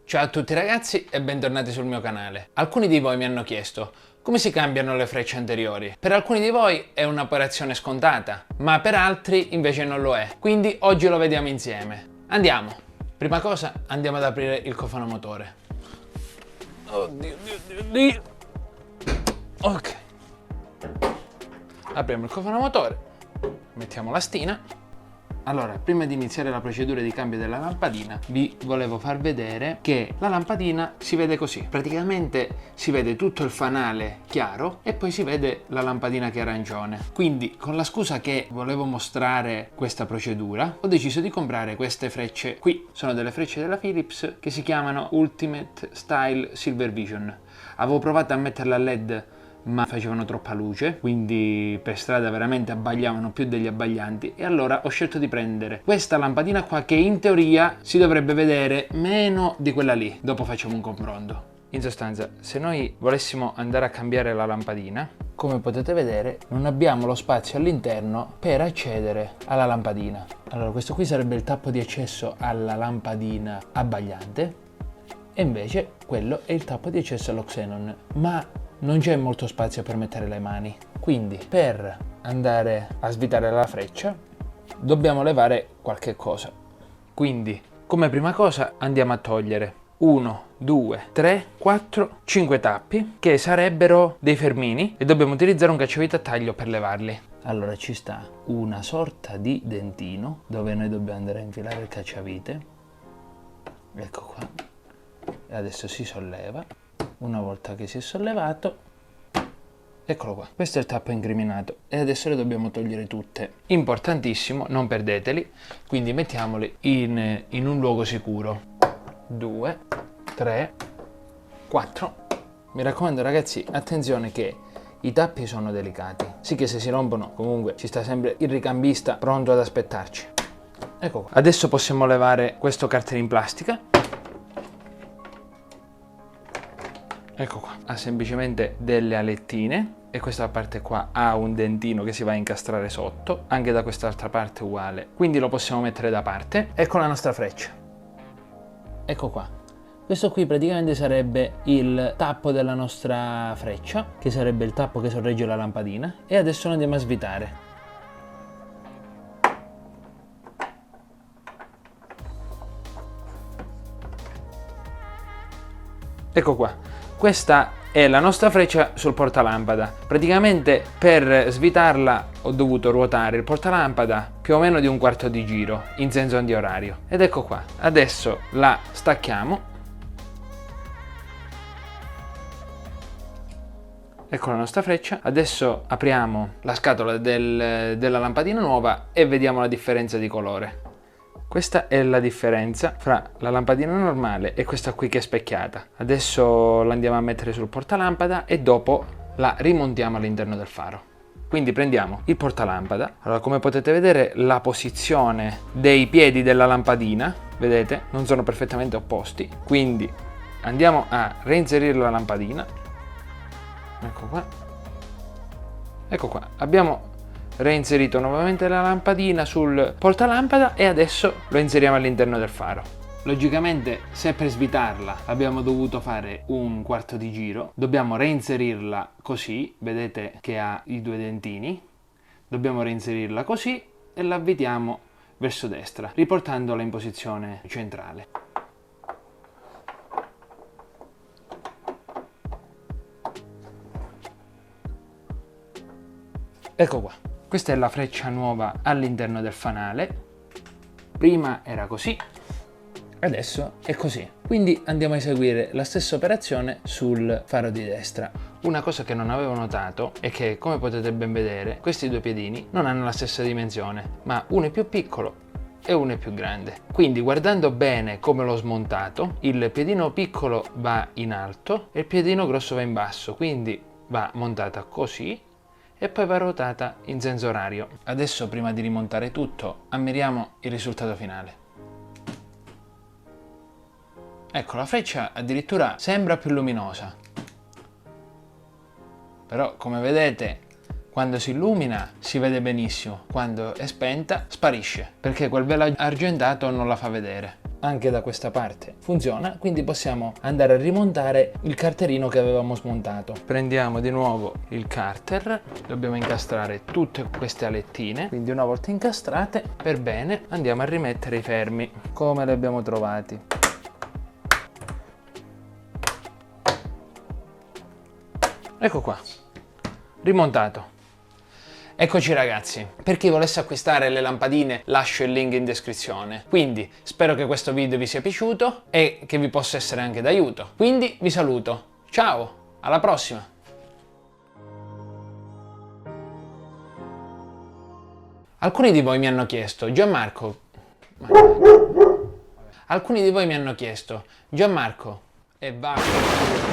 Ciao a tutti ragazzi e bentornati sul mio canale. Alcuni di voi mi hanno chiesto come si cambiano le frecce anteriori. Per alcuni di voi è un'operazione scontata, ma per altri invece non lo è. Quindi oggi lo vediamo insieme. Andiamo! Prima cosa andiamo ad aprire il cofano motore. Oddio, Dio. Ok. Apriamo il cofano motore, mettiamo la stina. Allora, prima di iniziare la procedura di cambio della lampadina, vi volevo far vedere che la lampadina si vede così. Praticamente si vede tutto il fanale chiaro e poi si vede la lampadina che è arancione. Quindi, con la scusa che volevo mostrare questa procedura, ho deciso di comprare queste frecce qui. Sono delle frecce della Philips che si chiamano Ultimate Style Silver Vision. Avevo provato a metterla a LED, ma facevano troppa luce, quindi per strada veramente abbagliavano più degli abbaglianti, e allora ho scelto di prendere questa lampadina qua che in teoria si dovrebbe vedere meno di quella lì. Dopo facciamo un confronto. In sostanza, se noi volessimo andare a cambiare la lampadina, come potete vedere non abbiamo lo spazio all'interno per accedere alla lampadina. Allora, questo qui sarebbe il tappo di accesso alla lampadina abbagliante e invece quello è il tappo di accesso allo xenon, ma non c'è molto spazio per mettere le mani, quindi per andare a svitare la freccia dobbiamo levare qualche cosa. Quindi come prima cosa andiamo a togliere 1, 2, 3, 4, 5 tappi che sarebbero dei fermini e dobbiamo utilizzare un cacciavite a taglio per levarli. Allora ci sta una sorta di dentino dove noi dobbiamo andare a infilare il cacciavite. Ecco qua. E adesso si solleva. Una volta che si è sollevato, eccolo qua, questo è il tappo incriminato e adesso le dobbiamo togliere tutte. Importantissimo, non perdeteli, quindi mettiamoli in un luogo sicuro. 2, 3, 4. Mi raccomando ragazzi, attenzione che i tappi sono delicati, sì che se si rompono comunque ci sta sempre il ricambista pronto ad aspettarci. Ecco qua. Adesso possiamo levare questo cartellino in plastica. Ecco qua, ha semplicemente delle alettine e questa parte qua ha un dentino che si va a incastrare sotto, anche da quest'altra parte uguale, quindi lo possiamo mettere da parte. Ecco la nostra freccia. Ecco qua. Questo qui praticamente sarebbe il tappo della nostra freccia, che sarebbe il tappo che sorregge la lampadina, e adesso lo andiamo a svitare. Ecco qua. Questa è la nostra freccia sul portalampada. Praticamente per svitarla ho dovuto ruotare il portalampada più o meno di un quarto di giro in senso antiorario. Ed ecco qua. Adesso la stacchiamo. Ecco la nostra freccia. Adesso apriamo la scatola della lampadina nuova e vediamo la differenza di colore. Questa è la differenza fra la lampadina normale e questa qui che è specchiata. Adesso la andiamo a mettere sul portalampada e dopo la rimontiamo all'interno del faro. Quindi prendiamo il portalampada. Allora, come potete vedere, la posizione dei piedi della lampadina, vedete, non sono perfettamente opposti. Quindi andiamo a reinserire la lampadina. Ecco qua. Ecco qua. Abbiamo reinserito nuovamente la lampadina sul portalampada e adesso lo inseriamo all'interno del faro. Logicamente, se per svitarla abbiamo dovuto fare un quarto di giro, dobbiamo reinserirla così, vedete che ha i due dentini, dobbiamo reinserirla così e la avvitiamo verso destra, riportandola in posizione centrale. Ecco qua. Questa è la freccia nuova all'interno del fanale. Prima era così, adesso è così. Quindi andiamo a eseguire la stessa operazione sul faro di destra. Una cosa che non avevo notato è che, come potete ben vedere, questi due piedini non hanno la stessa dimensione, ma uno è più piccolo e uno è più grande. Quindi guardando bene come l'ho smontato, il piedino piccolo va in alto e il piedino grosso va in basso, quindi va montata così e poi va ruotata in senso orario. Adesso, prima di rimontare tutto, ammiriamo il risultato finale. Ecco, la freccia addirittura sembra più luminosa, però come vedete quando si illumina si vede benissimo, quando è spenta sparisce perché quel velo argentato non la fa vedere. anche da questa parte funziona, quindi possiamo andare a rimontare il carterino che avevamo smontato. Prendiamo di nuovo il carter, dobbiamo incastrare tutte queste alettine, quindi una volta incastrate per bene andiamo a rimettere i fermi come li abbiamo trovati. Ecco qua, rimontato. Eccoci ragazzi, per chi volesse acquistare le lampadine lascio il link in descrizione, quindi spero che questo video vi sia piaciuto e che vi possa essere anche d'aiuto. Quindi vi saluto, ciao, alla prossima! Alcuni di voi mi hanno chiesto, Gianmarco, e vai.